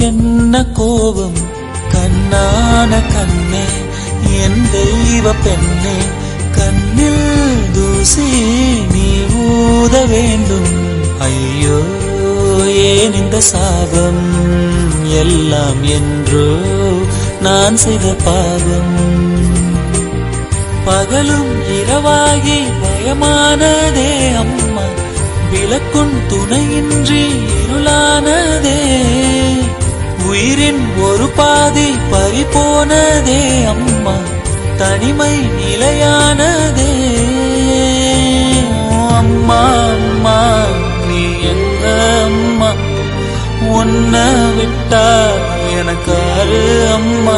உனக்கென்ன கோபம் கண்ணான கண்ணே என் தெய்வ பெண்ணே கண்ணில் தூசி நீ ஊத வேண்டும் ஐயோ ஏன் இந்த சாபம் எல்லாம் என்றோ நான் செய்த பாவம் பகலும் இரவாகி பயமானதே அம்மா விளக்குன் துணையின்றி இருளானதே உயிரின் ஒரு பாதி பறிபோனதே அம்மா தனிமை நிலையானதே அம்மா அம்மா நீ எங்க அம்மா உன்னை விட்டா எனக்கு அரு அம்மா